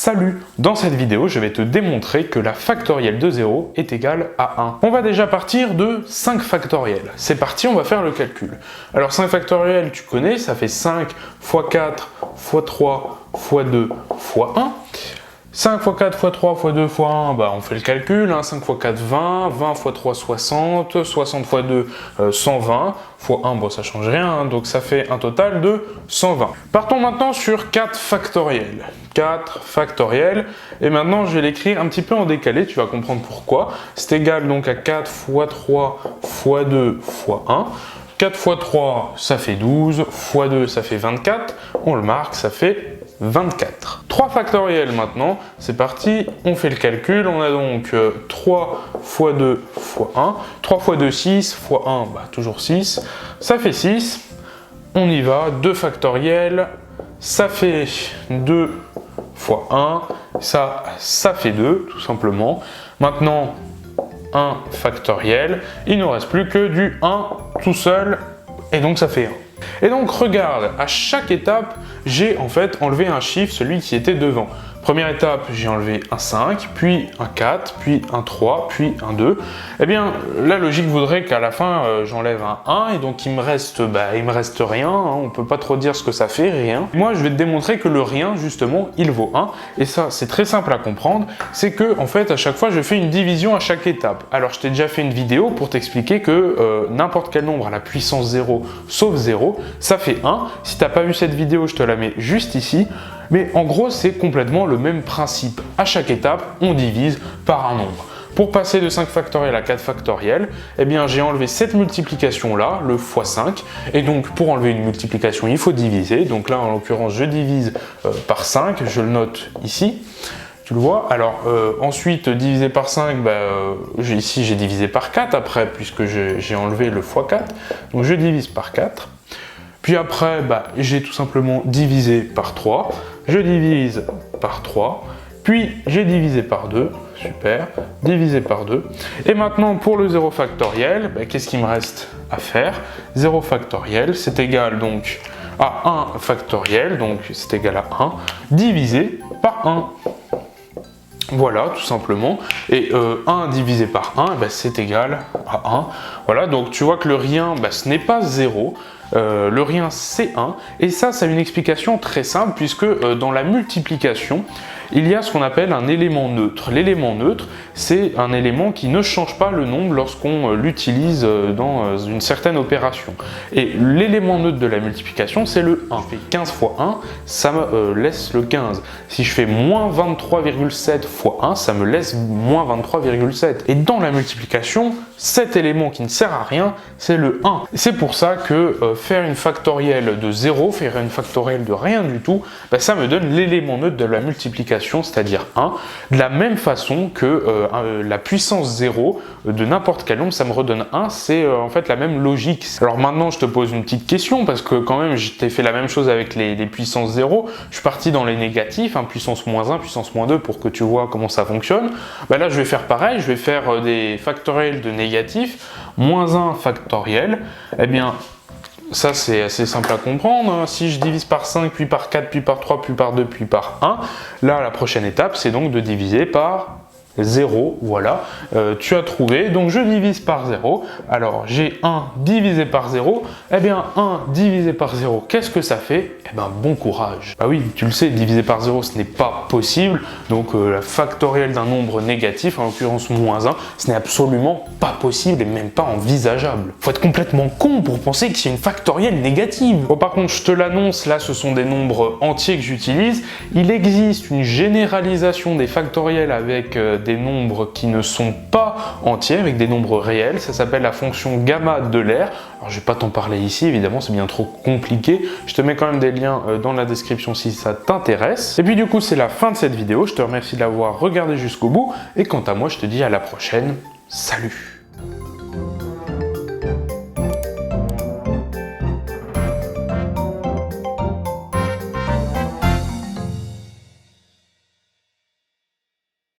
Salut! Dans cette vidéo, je vais te démontrer que la factorielle de 0 est égale à 1. On va déjà partir de 5 factoriels. C'est parti, on va faire le calcul. Alors 5 factoriels, tu connais, ça fait 5 x 4 x 3 x 2 x 1. 5 x 4 x 3 x 2 x 1, on fait le calcul, 5 x 4, 20, 20 x 3, 60, 60 x 2, 120, x 1, ça change rien, donc ça fait un total de 120. Partons maintenant sur 4 factoriels. 4 factoriels, et maintenant je vais l'écrire un petit peu en décalé, tu vas comprendre pourquoi. C'est égal donc à 4 x 3 x 2 x 1. 4 x 3, ça fait 12, x 2, ça fait 24, on le marque, ça fait 24. 3 factoriels maintenant, c'est parti, on fait le calcul, on a donc 3 x 2 x 1, 3 x 2, 6, x 1, toujours 6, ça fait 6, on y va, 2 factoriels, ça fait 2 x 1, ça fait 2, tout simplement. Maintenant, 1 factoriel, il ne nous reste plus que du 1 tout seul, et donc ça fait 1. Et donc regarde, à chaque étape, j'ai en fait enlevé un chiffre, celui qui était devant. Première étape, j'ai enlevé un 5, puis un 4, puis un 3, puis un 2. Eh bien, la logique voudrait qu'à la fin, j'enlève un 1, et donc il me reste rien, on ne peut pas trop dire ce que ça fait, rien. Moi, je vais te démontrer que le rien, justement, il vaut 1, et ça, c'est très simple à comprendre, c'est que, en fait, à chaque fois, je fais une division à chaque étape. Alors, je t'ai déjà fait une vidéo pour t'expliquer que n'importe quel nombre à la puissance 0, sauf 0, ça fait 1. Si tu n'as pas vu cette vidéo, je te la mets juste ici. Mais en gros, c'est complètement le même principe. À chaque étape, on divise par un nombre. Pour passer de 5 factoriels à 4 factoriels, eh bien, j'ai enlevé cette multiplication-là, le x5. Et donc, pour enlever une multiplication, il faut diviser. Donc là, en l'occurrence, je divise par 5. Je le note ici. Tu le vois? Alors, ensuite, divisé par 5, ici, j'ai divisé par 4 après, puisque j'ai enlevé le x4. Donc, je divise par 4. Puis après, j'ai tout simplement divisé par 3. Je divise par 3. Puis, j'ai divisé par 2. Super. Divisé par 2. Et maintenant, pour le 0 factoriel, qu'est-ce qu'il me reste à faire? 0 factoriel, c'est égal donc à 1 factoriel. Donc, c'est égal à 1. Divisé par 1. Voilà, tout simplement. Et 1 divisé par 1, c'est égal à 1. Voilà, donc tu vois que le rien, ce n'est pas 0. Le rien, c'est 1. Et ça a une explication très simple, puisque dans la multiplication, il y a ce qu'on appelle un élément neutre. L'élément neutre, c'est un élément qui ne change pas le nombre lorsqu'on l'utilise dans une certaine opération. Et l'élément neutre de la multiplication, c'est le 1. Je fais 15 fois 1, ça me laisse le 15. Si je fais moins 23,7 fois 1, ça me laisse moins 23,7. Et dans la multiplication, cet élément qui ne sert à rien, c'est le 1. C'est pour ça que faire une factorielle de 0, faire une factorielle de rien du tout, ça me donne l'élément neutre de la multiplication, c'est-à-dire 1, de la même façon que la puissance 0 de n'importe quel nombre, ça me redonne 1, c'est en fait la même logique. Alors maintenant, je te pose une petite question, parce que quand même, je t'ai fait la même chose avec les puissances 0, je suis parti dans les négatifs, puissance moins 1, puissance moins 2, pour que tu vois comment ça fonctionne. Là, je vais faire pareil, je vais faire des factoriels de négatifs, moins 1 factoriel, eh bien, ça, c'est assez simple à comprendre. Si je divise par 5, puis par 4, puis par 3, puis par 2, puis par 1, là, la prochaine étape, c'est donc de diviser par 0, voilà, tu as trouvé, donc je divise par 0, alors j'ai 1 divisé par 0, eh bien 1 divisé par 0, qu'est-ce que ça fait? Eh bien bon courage. Oui, tu le sais, diviser par 0, ce n'est pas possible, donc la factorielle d'un nombre négatif, en l'occurrence moins 1, ce n'est absolument pas possible et même pas envisageable. Faut être complètement con pour penser que c'est une factorielle négative. Bon, par contre, je te l'annonce, là ce sont des nombres entiers que j'utilise, il existe une généralisation des factoriels avec des nombres qui ne sont pas entiers, avec des nombres réels, ça s'appelle la fonction gamma de l'air. Alors je vais pas t'en parler ici, évidemment, c'est bien trop compliqué. Je te mets quand même des liens dans la description si ça t'intéresse. Et puis du coup, c'est la fin de cette vidéo. Je te remercie de l'avoir regardé jusqu'au bout. Et quant à moi, je te dis à la prochaine. Salut!